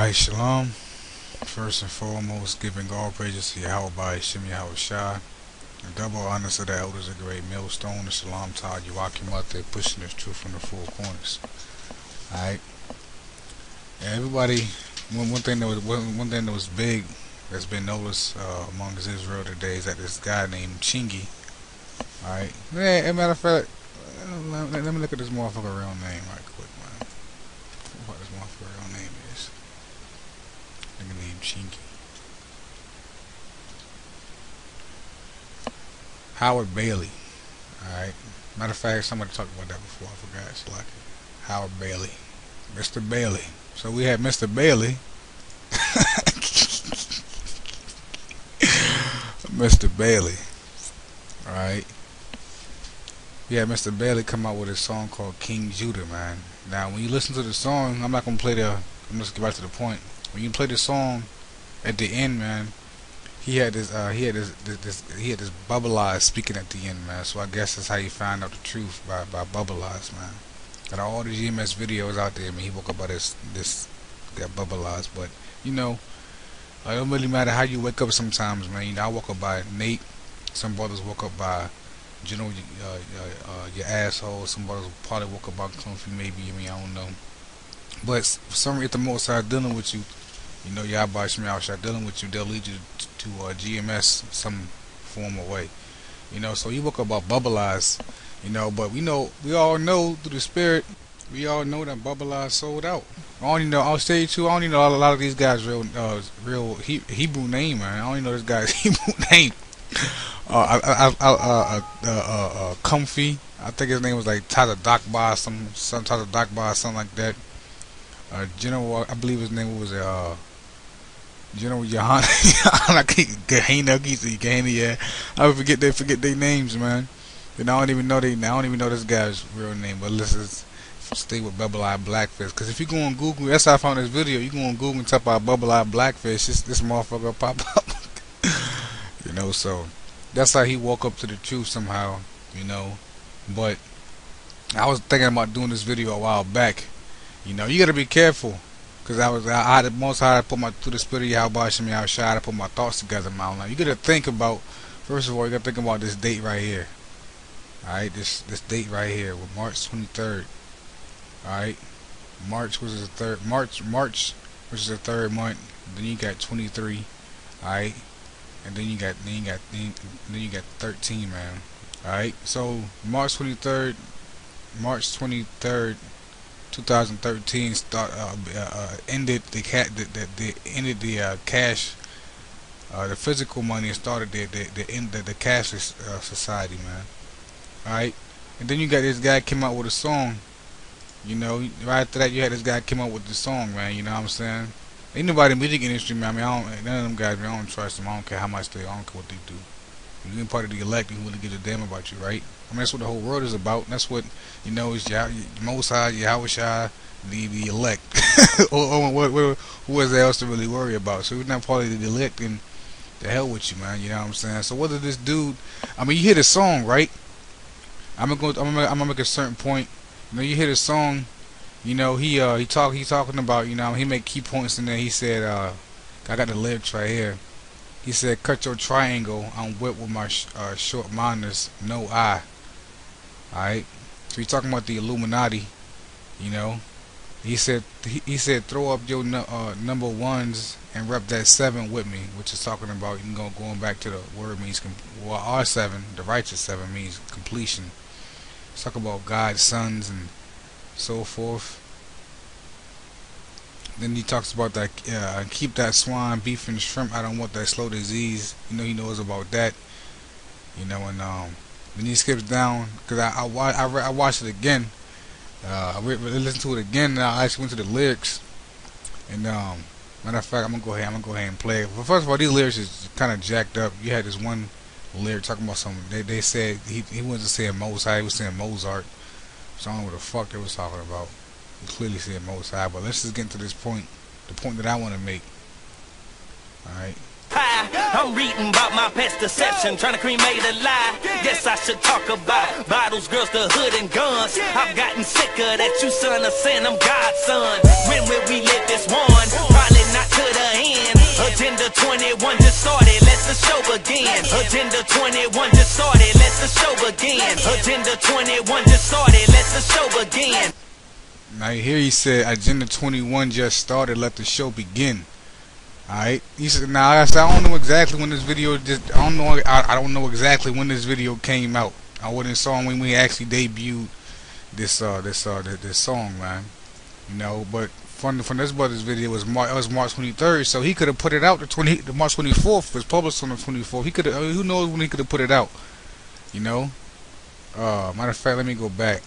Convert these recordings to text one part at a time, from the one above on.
Alright, Shalom. First and foremost, giving all praises to Yahweh Shimmy Shah. A double honor to the elders of Great Millstone, the Shalom Todd Yawakim out there pushing this truth from the four corners. Alright. And everybody, one thing that was big that's been noticed among Israel today is that this guy named Chingy. Alright. Yeah, as a matter of fact, let me look at this motherfucker real name right quick, man. What this motherfucker real name is. Nigga named Chingy. Howard Bailey. Alright. Matter of fact, somebody talked about that before. I forgot. It's like Howard Bailey. Mr. Bailey. So we had Mr. Bailey. Mr. Bailey. Alright. Yeah, Mr. Bailey come out with a song called King Judah, man. Now, when you listen to the song, I'm not gonna play I'm just get back to the point. When you play the song, at the end, man, he had this Bubble Eyes speaking at the end, man. So I guess that's how you find out the truth by Bubble Eyes, man. Got all the GMS videos out there. I mean, he woke up by this got Bubble Eyes, but you know, it don't really matter how you wake up sometimes, man. You know, I woke up by Nate. Some brothers woke up by, you know, your asshole. Some brothers probably woke up by Comfy, maybe. I mean, I don't know. But for some reason, if the Most High dealing with you, you know, Yahweh Shemiyah dealing with you, they'll lead you to GMS some form or way. You know, so you woke up about Bubble Eyes, you know, but we all know through the spirit, we all know that Bubble Eyes sold out. I don't even know, I'll say too, I don't even know a lot of these guys' real Hebrew name, man. I don't even know this guy's Hebrew name. Comfy, I think his name was like Tata Dakba, some Tata Dakba, something like that. General, I believe his name was General Johanna. Yeah. I forget their names, man. And I don't even know this guy's real name. But let's just stay with Bubble Eye Blackfish. Cause if you go on Google, that's how I found this video. You go on Google and type out Bubble Eye Blackfish, this motherfucker will pop up. You know, so that's how he woke up to the truth somehow. You know, but I was thinking about doing this video a while back. You know, you gotta be careful, cause I had the Most High put through the spirit of Yahweh Shemiyah Shah to put my thoughts together, man. Now you gotta think about, first of all, you gotta think about this date right here. All right, this date right here, with March 23rd. All right, March which is the third month. Then you got 23. All right, and then you got 13, man. All right, so March 23rd, 2013 ended the cash, the physical money, and started the cashless society, man. All right, and then you got this guy came out with a song. You know, right after that, you had this guy came out with the song, man. You know what I'm saying? Ain't nobody in the music industry, man. I mean, none of them guys, man, I don't trust them. I don't care how much I don't care what they do. You ain't part of the elect, and who really gives a damn about you, right? I mean, that's what the whole world is about. And that's what, you know, is Most High, Yahweh Shah, the elect. or who is there else to really worry about? So if you're not part of the elect, then the hell with you, man. You know what I'm saying? So whether this dude, I mean, you hear the song, right? I'm gonna make a certain point. You know, you hear the song. You know, he talking about, you know, he make key points in there. He said, I got the lyrics right here. He said, "Cut your triangle. I'm whipped with my short minors, no eye." Alright, so he's talking about the Illuminati. You know, he said throw up your number ones and rep that 7 with me, which is talking about, you know, going back to the word means R7, the righteous 7 means completion. It's talking about God's sons and so forth. Then he talks about that, keep that swine, beef, and shrimp. I don't want that slow disease. You know, he knows about that. You know, and then he skips down, because I watched it again. I listened to it again, and I actually went to the lyrics. And matter of fact, I'm gonna go ahead and play it. But first of all, these lyrics is kind of jacked up. You had this one lyric talking about something. They said he wasn't saying Most High, he was saying Mozart. So I don't know what the fuck they was talking about. He clearly said Most High, but let's just get to this point, the point that I want to make. Alright, I'm reading about my past deception, trying to cremate a lie. Yes, I should talk about bottles, girls, the hood, and guns. I've gotten sicker that you son of sin, I'm God's son. When will we live this one? Probably not to the end. Agenda 21 just started, let the show begin. Agenda 21 just started, let the show begin. Agenda 21 just started, let the show begin. Now here he said, Agenda 21 just started, let the show begin. Alright, he said, now I don't know exactly when this video I don't know exactly when this video came out. I wasn't saw when we actually debuted this song, man. You know, but from this brother's video, it was March 23rd, so he could have put it out the March 24th. It was published on the 24th. He could have, who knows when he could have put it out. You know, matter of fact, let me go back.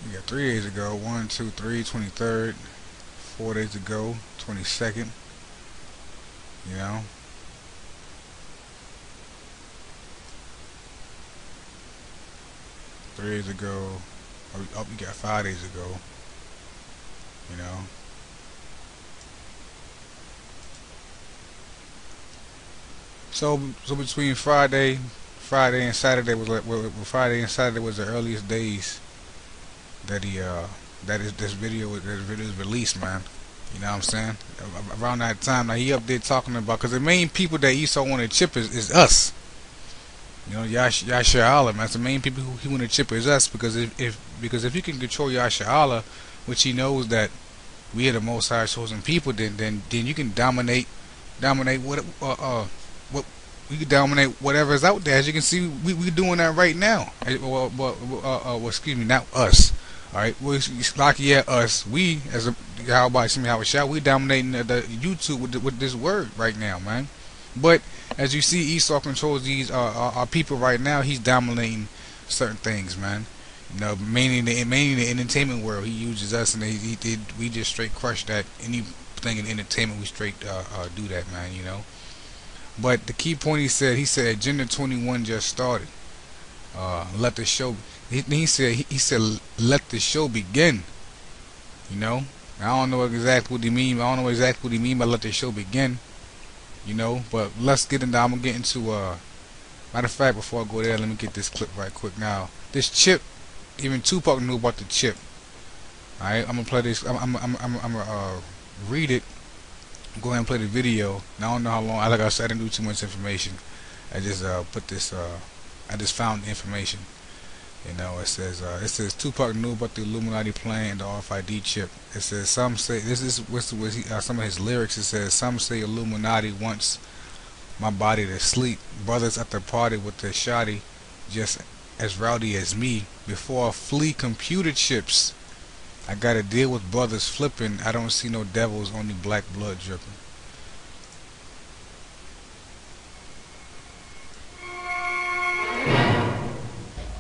We got 3 days ago, 1, 2, 3, 23rd, 4 days ago, 22nd, you know. Three days ago, oh, we got 5 days ago, you know. So between Friday and Saturday was like, Friday and Saturday was the earliest days that this video was released, man. You know what I'm saying? Around that time, now he up there talking about, because the main people that Esau want to chip is us. You know, Yasha Allah, man. That's the main people who he want to chip is us, because if he can control Yasha Allah, which he knows that we are the Most High chosen people, then you can dominate what we can dominate whatever's out there. As you can see, we doing that right now. Well, excuse me, not us. All right, well, like, yeah, us. We as a we dominating the YouTube with this word right now, man. But as you see, Esau controls these our people right now. He's dominating certain things, man. You know, mainly the entertainment world. He uses us, and we just straight crush that. Anything in entertainment, we straight do that, man. You know. But the key point he said Agenda 21 just started. Let the show. He said let the show begin. You know. I don't know exactly what he mean. I don't know exactly what he mean by let the show begin. You know. But let's get into. I'm gonna get into. Matter of fact, before I go there, let me get this clip right quick. Now, this chip. Even Tupac knew about the chip. All right. I'm gonna play this. I'm gonna read it. Go ahead and play the video. Now, I don't know how long. Like I said, I didn't do too much information. I just put this. I just found the information. You know, it says Tupac knew about the Illuminati plan and the RFID chip. It says some say this is some of his lyrics. It says some say Illuminati wants my body to sleep. Brothers at the party with the shoddy, just as rowdy as me. Before I flee computer chips, I gotta deal with brothers flipping. I don't see no devils, only black blood dripping.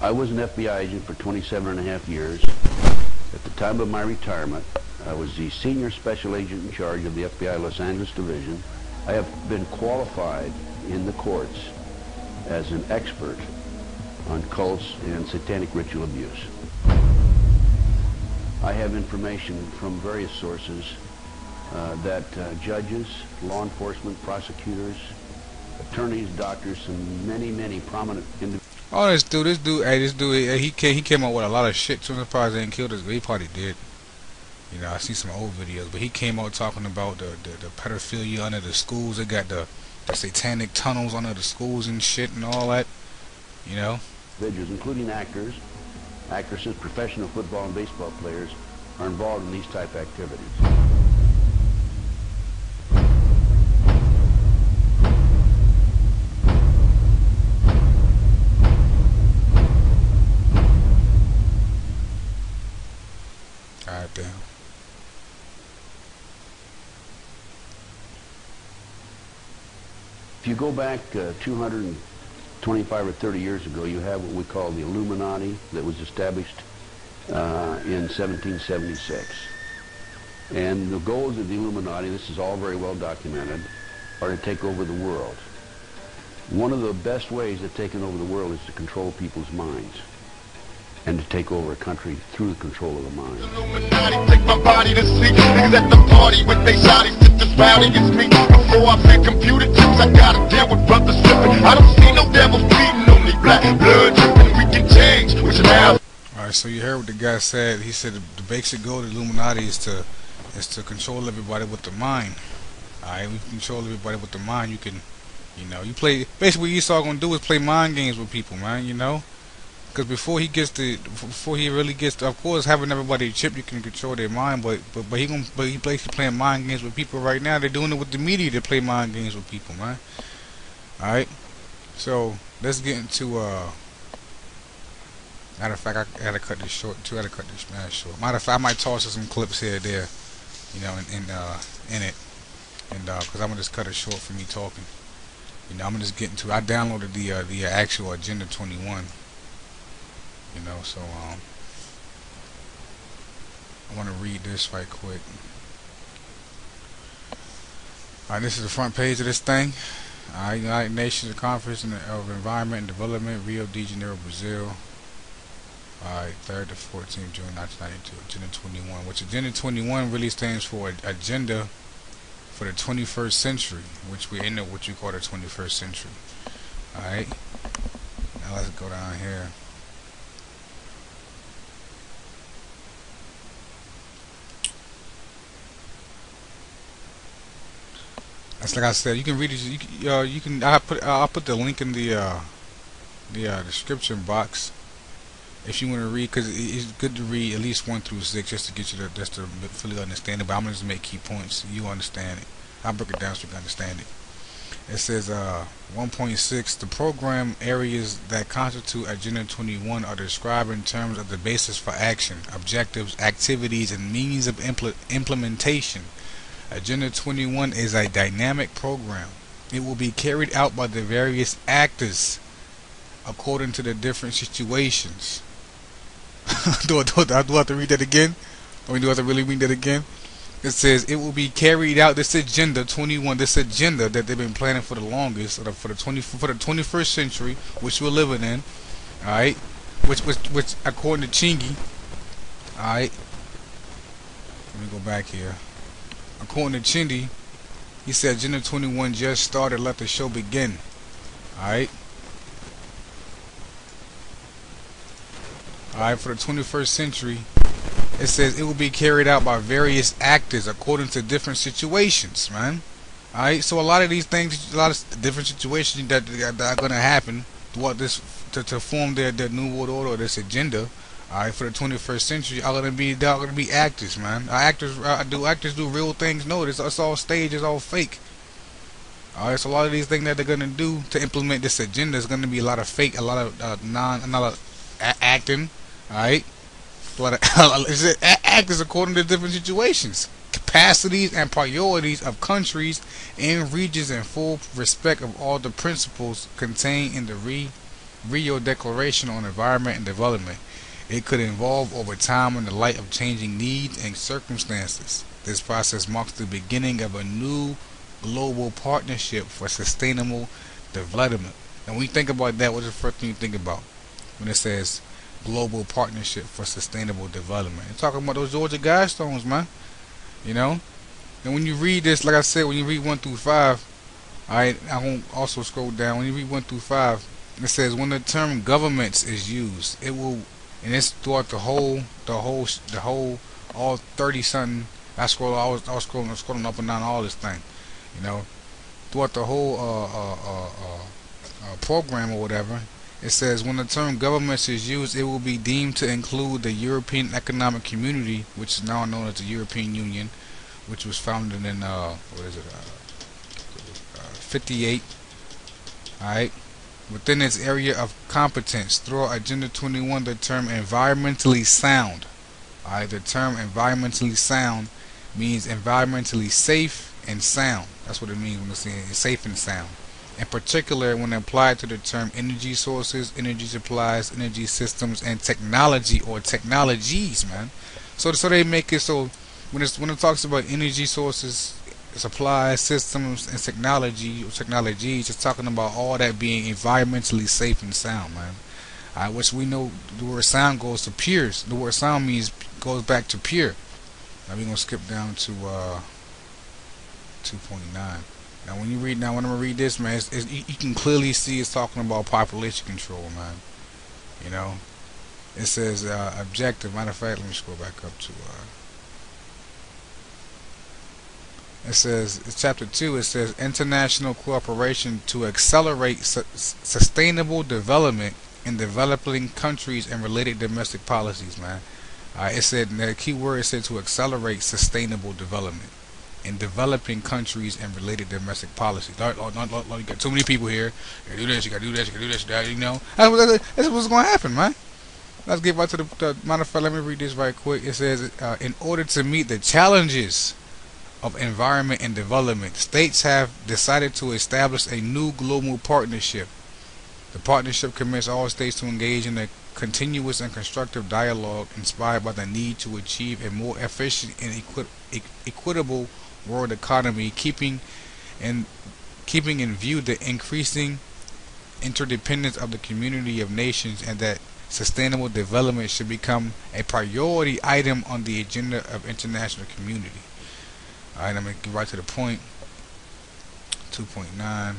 I was an FBI agent for 27.5 years. At the time of my retirement, I was the senior special agent in charge of the FBI Los Angeles Division. I have been qualified in the courts as an expert on cults and satanic ritual abuse. I have information from various sources that judges, law enforcement, prosecutors, attorneys, doctors, and many prominent individuals. Oh, this dude, he came out with a lot of shit. Too surprised they didn't kill this guy. He probably did. You know, I see some old videos, but he came out talking about the pedophilia under the schools. They got the satanic tunnels under the schools and shit and all that. You know, individuals, including actors, actresses, professional football and baseball players, are involved in these type activities. Alright, damn. If you go back 225 or 30 years ago, you have what we call the Illuminati that was established in 1776. And the goals of the Illuminati, this is all very well documented, are to take over the world. One of the best ways of taking over the world is to control people's minds and to take over a country through the control of the mind. Illuminati take my body to sleep. Niggas at the party with they shotties, just as rowdy as me. Before I play computer chips, I gotta deal with brothers stripping. I don't see no devils bleeding, only black blood dripping. We can change, which now. Alright, so you heard what the guy said. He said the basic goal of the Illuminati is to control everybody with the mind. Alright, we control everybody with the mind. You can, you know, you play, basically what Esau gonna do is play mind games with people, man, you know? Because before he really gets to, of course, having everybody chip, you can control their mind, but he basically playing mind games with people right now. They're doing it with the media to play mind games with people, man. Alright, so let's get into matter of fact, I gotta cut this short too. I gotta cut this man short. Matter of fact, I might toss some clips here or there, you know, in it, and because I'm gonna just cut it short for me talking. You know, I'm gonna just get into. I downloaded the actual Agenda 21. You know, so I want to read this right quick. Alright, this is the front page of this thing. Alright, United Nations Conference of Environment and Development, Rio de Janeiro, Brazil. Alright, 3rd to 14th June 1992, Agenda 21. Which Agenda 21 really stands for Agenda for the 21st Century, which we're in what you call the 21st Century. Alright, now let's go down here. That's like I said. You can read it. You can. I'll put the link in the description box if you want to read, because it's good to read at least 1 through 6 just to get you just to fully understand it. But I'm gonna just make key points so you understand it. I'll break it down so you can understand it. It says 1.6. The program areas that constitute Agenda 21 are described in terms of the basis for action, objectives, activities, and means of implementation. Agenda 21 is a dynamic program. It will be carried out by the various actors according to the different situations. do I have to read that again? Or do I have to really read that again? It says it will be carried out. This Agenda 21, this agenda that they've been planning for the longest, for the 21st century, which we're living in. All right, which according to Chingy. All right, let me go back here. According to Chingy, he said Agenda 21 just started. Let the show begin. Alright. Alright, for the 21st century, it says it will be carried out by various actors according to different situations, man. Alright, so a lot of these things, a lot of different situations that are going to happen throughout this, to form their new world order, this agenda. Alright, for the 21st century, are gonna be actors, man. Actors do real things? No, it's all stage, it's all fake. Alright, so a lot of these things that they're gonna do to implement this agenda is gonna be a lot of fake, a lot of acting. Alright, a lot of actors according to different situations, capacities, and priorities of countries and regions, in full respect of all the principles contained in the Rio Declaration on Environment and Development. It could evolve over time in the light of changing needs and circumstances. This process marks the beginning of a new global partnership for sustainable development. And when you think about that, what's the first thing you think about when it says global partnership for sustainable development? It's talking about those Georgia Guidestones, man. You know? And when you read this, like I said, when you read 1 through 5, I won't also scroll down. When you read 1 through 5, it says when the term governments is used, it will. And it's throughout the whole, all 30 something. I was scrolling up and down all this thing, you know, throughout the whole program or whatever. It says when the term governments is used, it will be deemed to include the European Economic Community, which is now known as the European Union, which was founded in 58. All right. Within its area of competence, throughout Agenda 21, the term environmentally sound. Alright, the term environmentally sound means environmentally safe and sound. That's what it means when it's saying safe and sound. In particular, when applied to the term energy sources, energy supplies, energy systems, and technology or technologies, man. So they make it so when it talks about energy sources, supply systems, and technologies, it's talking about all that being environmentally safe and sound, man. Which we know the word sound goes to pure. The word sound means goes back to pure. Now we're gonna skip down to 2.9. Now when I'm gonna read this, man, you can clearly see it's talking about population control, man. You know, it says objective. Matter of fact, let me scroll back up to. It says chapter 2. It says international cooperation to accelerate sustainable development in developing countries and related domestic policies, man. It said the key word, it said to accelerate sustainable development in developing countries and related domestic policies. You got too many people here. You gotta do this, you gotta do this, you gotta do this, that, you know. That's what's gonna happen, man. Let's get back to the matter of fact, let me read this right quick. It says, in order to meet the challenges of environment and development, states have decided to establish a new global partnership. The partnership commits all states to engage in a continuous and constructive dialogue inspired by the need to achieve a more efficient and equitable world economy, keeping in view the increasing interdependence of the community of nations, and that sustainable development should become a priority item on the agenda of international community. Alright, I'm going to get right to the point. 2.9.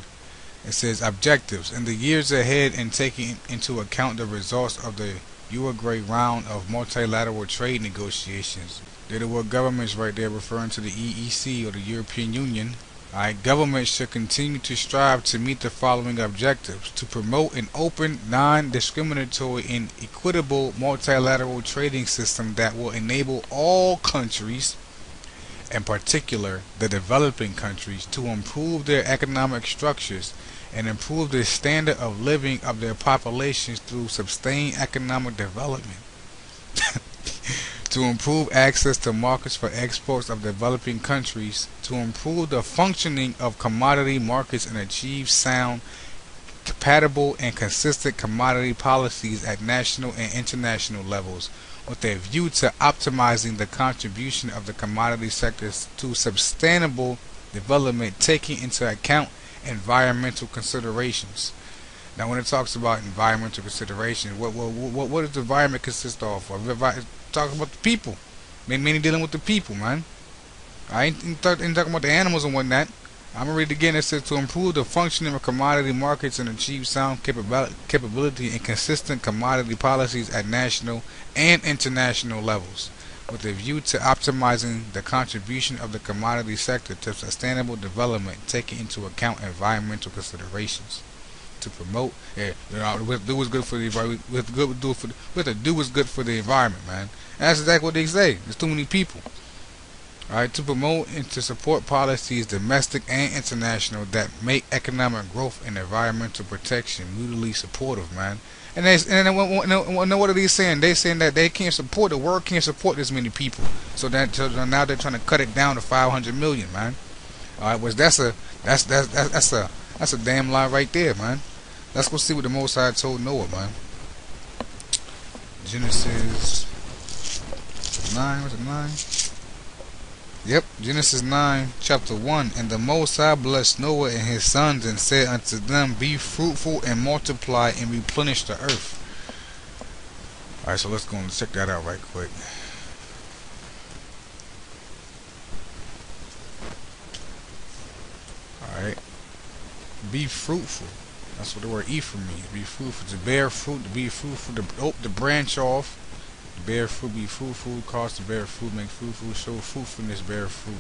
It says objectives. In the years ahead, and taking into account the results of the Uruguay round of multilateral trade negotiations. There the word governments right there, referring to the EEC or the European Union. Alright, governments should continue to strive to meet the following objectives: to promote an open, non-discriminatory, and equitable multilateral trading system that will enable all countries, in particular the developing countries, to improve their economic structures and improve the standard of living of their populations through sustained economic development. To improve access to markets for exports of developing countries, to improve the functioning of commodity markets and achieve sound, compatible, and consistent commodity policies at national and international levels, with a view to optimizing the contribution of the commodity sectors to sustainable development, taking into account environmental considerations. Now, when it talks about environmental considerations, what does the environment consist of? Talking about the people, mainly dealing with the people, man. I ain't talking about the animals and whatnot. I'm gonna read it again. It says to improve the functioning of commodity markets and achieve sound capability and consistent commodity policies at national and international levels, with a view to optimizing the contribution of the commodity sector to sustainable development, taking into account environmental considerations. To promote, we have to do what's good for the environment. We have to do what's good for the environment, man. And that's exactly what they say. There's too many people. Alright, to promote and to support policies, domestic and international, that make economic growth and environmental protection mutually supportive, man. And what are they saying? They saying that they can't support, the world can't support this many people. So now they're trying to cut it down to 500 million, man. Alright, well that's a damn lie right there, man. Let's go see what the Most High told Noah, man. Genesis 9, was it 9? Yep, Genesis 9, chapter 1. And the Most High blessed Noah and his sons, and said unto them, be fruitful and multiply and replenish the earth. Alright, so let's go and check that out right quick. Alright. Be fruitful. That's what the word Ephraim means. Be fruitful. To bear fruit, to be fruitful, to branch off. To bear fruit, be fruitful. Cause to bear fruit, make fruitful. Show fruitfulness, bear fruit.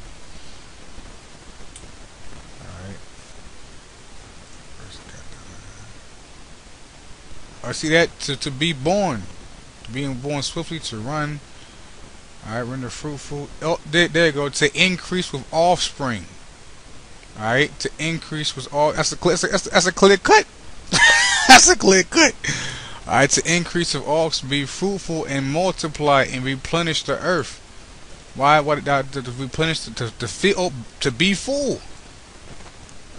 Alright. I see that. To be born. To being born swiftly, to run. Alright, render fruitful. Oh, there you go. To increase with offspring. Alright, to increase was all. That's a clear cut. That's a clear cut. Alright, to increase of all, be fruitful and multiply and replenish the earth. Why? What? To replenish, to fill, to be full.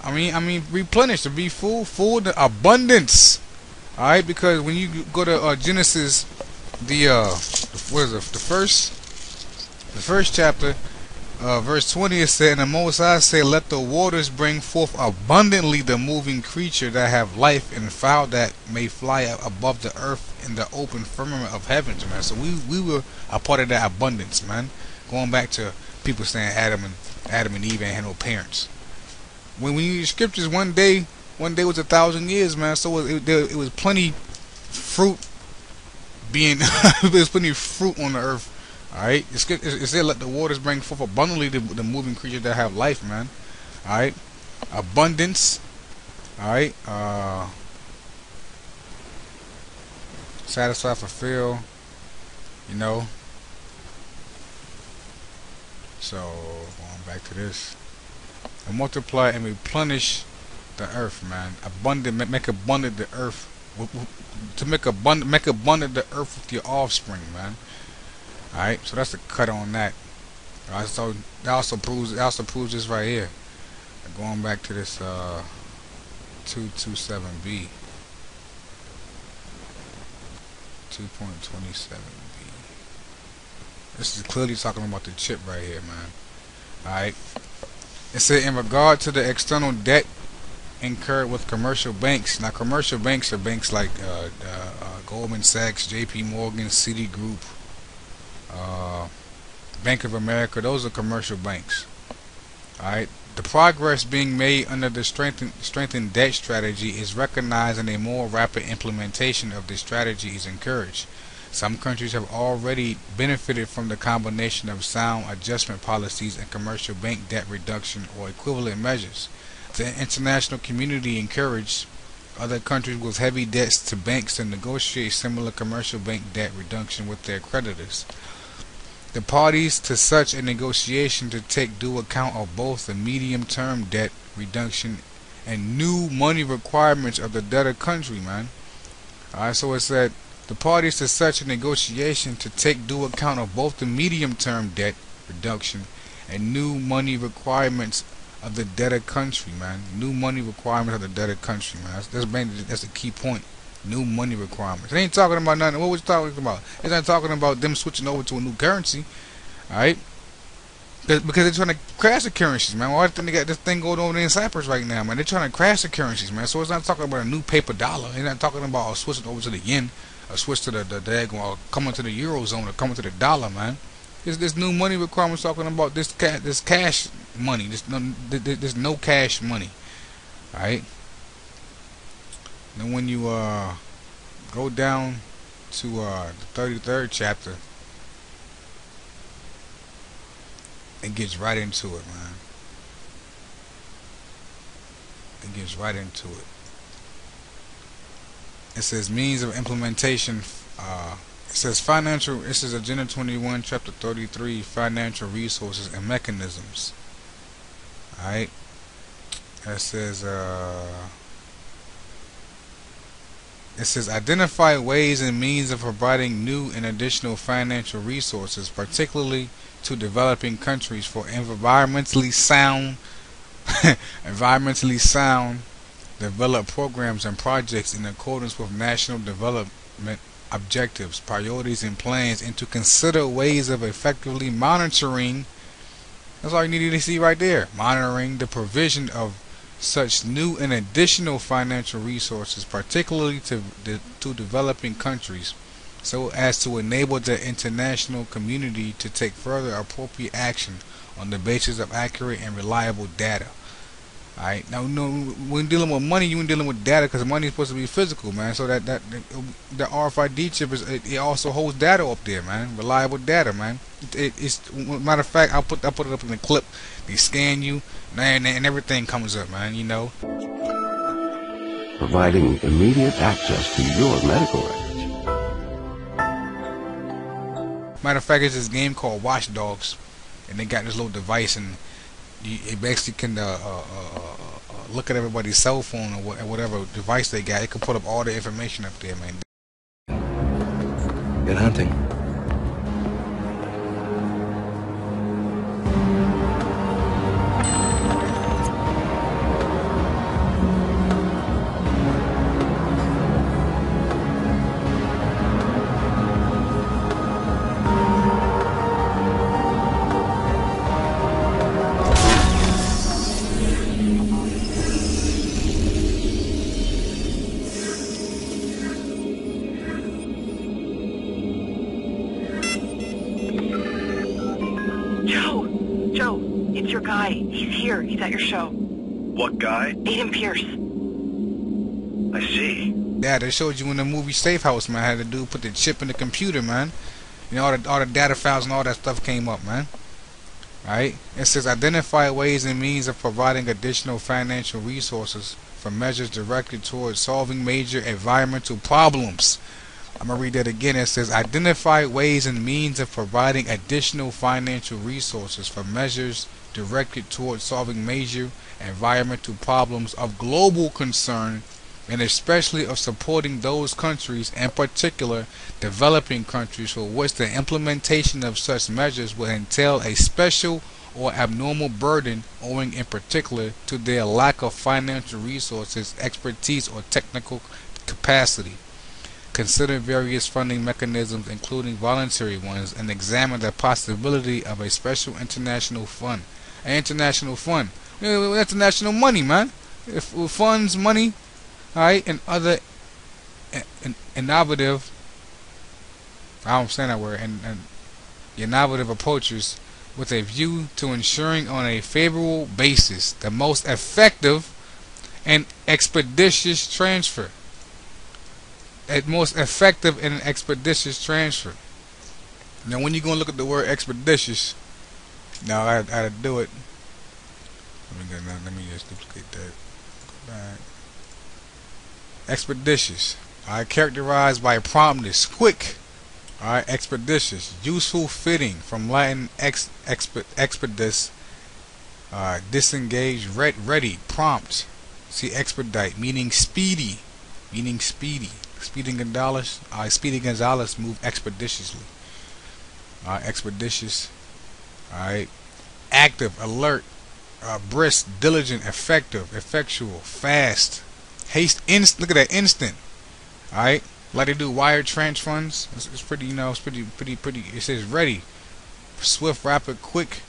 I mean, replenish, to be full, the abundance. Alright, because when you go to Genesis, what is it? The first The first chapter, verse 20, it said, "And the Most High said, Let the waters bring forth abundantly the moving creature that have life, and fowl that may fly above the earth in the open firmament of heavens," man. So we were a part of that abundance, man. Going back to people saying Adam and Eve ain't had no parents. When you read the scriptures, one day was 1,000 years, man. So it was plenty fruit being there's plenty of fruit on the earth. Alright, it said, "Let the waters bring forth abundantly the moving creatures that have life," man. Alright, abundance. Alright, satisfy, fulfill, you know. So going back to this, and multiply and replenish the earth, man. Abundant, make abundant the earth. To make abundant the earth with your offspring, man. Alright, so that's the cut on that. Alright, so that also proves this right here. Going back to this 227b, 2.27b. This is clearly talking about the chip right here, man. Alright, it said, "In regard to the external debt incurred with commercial banks." Now, commercial banks are banks like Goldman Sachs, JP Morgan, Citigroup, Bank of America. Those are commercial banks. Alright, the progress being made under the strengthened debt strategy is recognized, and a more rapid implementation of this strategy is encouraged. Some countries have already benefited from the combination of sound adjustment policies and commercial bank debt reduction or equivalent measures. The international community encouraged other countries with heavy debts to banks to negotiate similar commercial bank debt reduction with their creditors. The parties to such a negotiation to take due account of both the medium-term debt reduction and new money requirements of the debtor country, man. Alright, so it said, the parties to such a negotiation to take due account of both the medium-term debt reduction and new money requirements of the debtor country, man. New money requirements of the debtor country, man. That's a key point. New money requirements. It ain't talking about nothing. What was talking about? It's not talking about them switching over to a new currency. Alright? Because they're trying to crash the currencies, man. Why do they got this thing going on in Cyprus right now, man? They're trying to crash the currencies, man. So it's not talking about a new paper dollar. It's not talking about switching over to the yen, or switch to the coming to the eurozone, or coming to the dollar, man. This new money requirements talking about this cash money. This no cash money. Alright? Then when you go down to the 33rd chapter, it gets right into it, man. It gets right into it. It says means of implementation. It says financial. This is Agenda 21, Chapter 33, financial resources and mechanisms. Alright. It says identify ways and means of providing new and additional financial resources, particularly to developing countries, for environmentally sound develop programs and projects in accordance with national development objectives, priorities, and plans, and to consider ways of effectively monitoring. That's all you need to see right there. Monitoring the provision of such new and additional financial resources, particularly to developing countries, so as to enable the international community to take further appropriate action on the basis of accurate and reliable data. Alright, now when dealing with money, you ain't dealing with data, because money is supposed to be physical, man. So that the RFID chip it also holds data up there, man. Reliable data, man. It's matter of fact, I put it up in the clip. They scan you, man, and everything comes up, man. You know, providing immediate access to your medical records. Matter of fact, it's this game called Watch Dogs, and they got this little device, and it basically can look at everybody's cell phone or whatever device they got. It can put up all the information up there, man. Good hunting. guy. He's here. He's at your show. What guy? Aiden Pierce. I see. Yeah, they showed you in the movie Safe House, man. How the dude put the chip in the computer, man. You know, all the data files and all that stuff came up, man. Right? It says identify ways and means of providing additional financial resources for measures directed towards solving major environmental problems. I'm going to read that again. It says identify ways and means of providing additional financial resources for measures directed towards solving major environmental problems of global concern, and especially of supporting those countries, in particular developing countries, for which the implementation of such measures will entail a special or abnormal burden owing in particular to their lack of financial resources, expertise, or technical capacity. Consider various funding mechanisms, including voluntary ones, and examine the possibility of a special international fund. An international fund. International money, man. If funds, money, alright, and other innovative, I don't say that word, and innovative approaches with a view to ensuring on a favorable basis the most effective and expeditious transfer. Most effective and expeditious transfer. Now, when you're gonna look at the word expeditious, now I had to do it. Let me just duplicate that. Back. Expeditious. Alright, characterized by promptness, quick. Alright, expeditious, useful, fitting, from Latin expedis, disengage, ready, prompt. See, expedite, meaning speedy, Speedy Gonzalez moved expeditiously. Expeditious. Alright. Active, alert, brisk, diligent, effective, effectual, fast, haste, look at that, instant. Alright. Like they do wire transfers. It's pretty, you know, it's pretty. It says ready, swift, rapid, quick.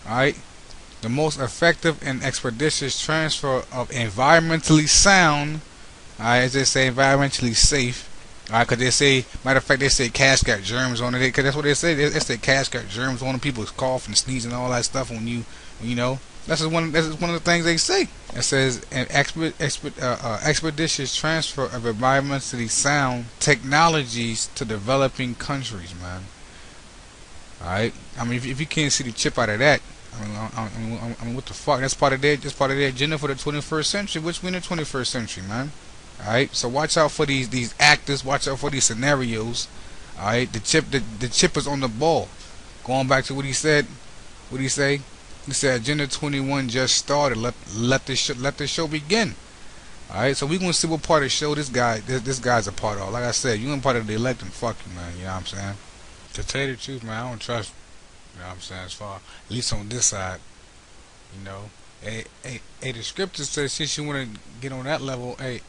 Alright. The most effective and expeditious transfer of environmentally sound. Alright, as they say, environmentally safe. Alright, because they say, matter of fact, they say cats got germs on it. Because that's what they say. They say cats got germs on them. People cough and sneeze and all that stuff when you know. That's just one of the things they say. It says an expeditious transfer of environmentally sound technologies to developing countries, man. Alright, I mean, if you can't see the chip out of that, I mean, what the fuck? That's part of their agenda for the 21st century. Which we in the 21st century, man. Alright, so watch out for these actors, watch out for these scenarios. Alright, the chip is on the ball. Going back to what he said, he said Agenda 21 just started. Let the show begin. Alright, so we gonna see what part of the show this guy's a part of. Like I said, you ain't part of the elected, fuck you, man, you know what I'm saying? To tell you the truth, man, I don't trust, you know what I'm saying, as far, at least on this side, you know. Hey, the scripture says, since you wanna get on that level, hey,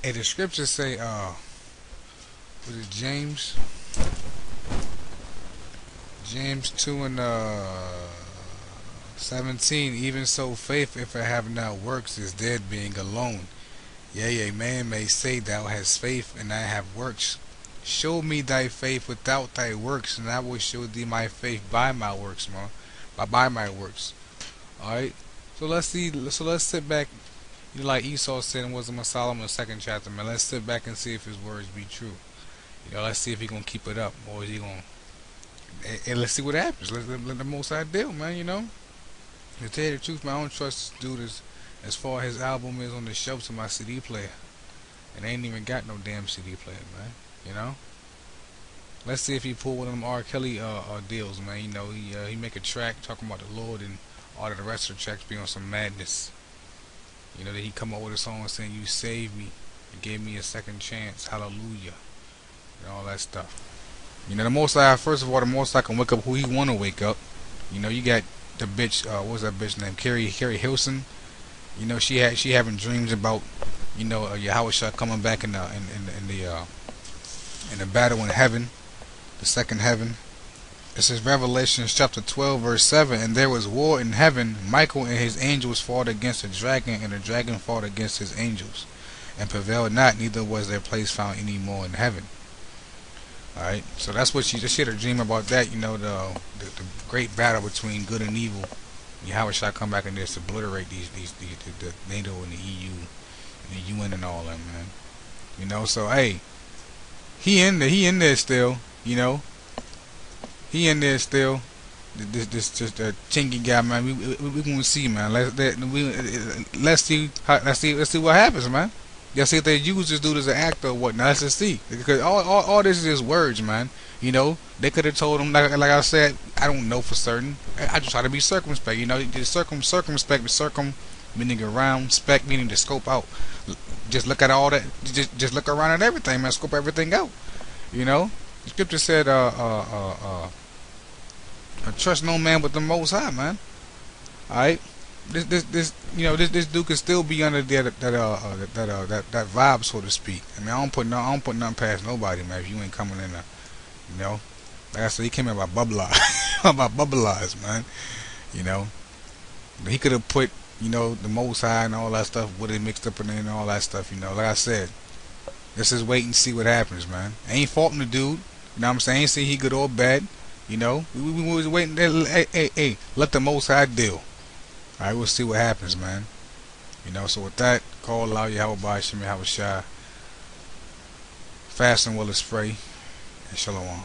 the scriptures say, was it James 2 and 17, even so faith, if it have not works, is dead, being alone. Yea, a man may say, thou hast faith, and I have works. Show me thy faith without thy works, and I will show thee my faith by my works, man. By my works. Alright, so let's sit back. You know, like Esau said in Wisdom of Solomon, 2nd chapter, man. Let's sit back and see if his words be true. You know, let's see if he gonna keep it up, or is he gonna? And let's see what happens. Let the Most High deal, man. You know, to tell you the truth, man, I don't trust this dude as far as his album is on the shelf to my CD player, and I ain't even got no damn CD player, man. You know. Let's see if he pull one of them R. Kelly deals, man. You know, he make a track talking about the Lord, and all of the rest of the tracks be on some madness. You know, that he come up with a song saying, you saved me, you gave me a second chance, hallelujah, and all that stuff. You know, the Most High, first of all, the Most High can wake up who he want to wake up. You know, you got the bitch, what was that bitch name, Carrie Hilson. You know, she having dreams about, you know, Yahushua coming back in the battle in heaven, the second heaven. It says Revelation chapter 12 verse 7, and there was war in heaven. Michael and his angels fought against the dragon, and the dragon fought against his angels, and prevailed not, neither was their place found any more in heaven. Alright, so that's what she had a dream about that, you know, the great battle between good and evil, Yahweh shall come back and just obliterate the NATO and the EU and the UN and all that, man. You know, so hey, he in there still, you know. He in there still. This just a Chingy guy, man. We gonna see, man. Let's see what happens, man. Let's see if they use this dude as an actor or whatnot. Let's just see, because all this is just words, man. You know, they could have told him, like I said, I don't know for certain. I just try to be circumspect. You know, just circumspect, meaning around, spec meaning to scope out. Just look at all that. Just look around at everything, man. Scope everything out. You know, the scripture said, trust no man but the Most High, man. All right, this you know, this dude could still be under that vibe, so to speak. I mean, I don't put nothing past nobody, man. If you ain't coming in there, you know, like I said, he came in about bubble eyes, man. You know, but he could have put, you know, the Most High and all that stuff, what they mixed up in there and all that stuff. You know, like I said, let's just wait and see what happens, man. I ain't faulting the dude. You know what I'm saying? I ain't saying he good or bad. You know, we was waiting there. Hey, let the Most High deal. Alright, we'll see what happens, man. You know, so with that, call out Yahweh Shemi Hawashai. Fast and well as spray. And Shalom.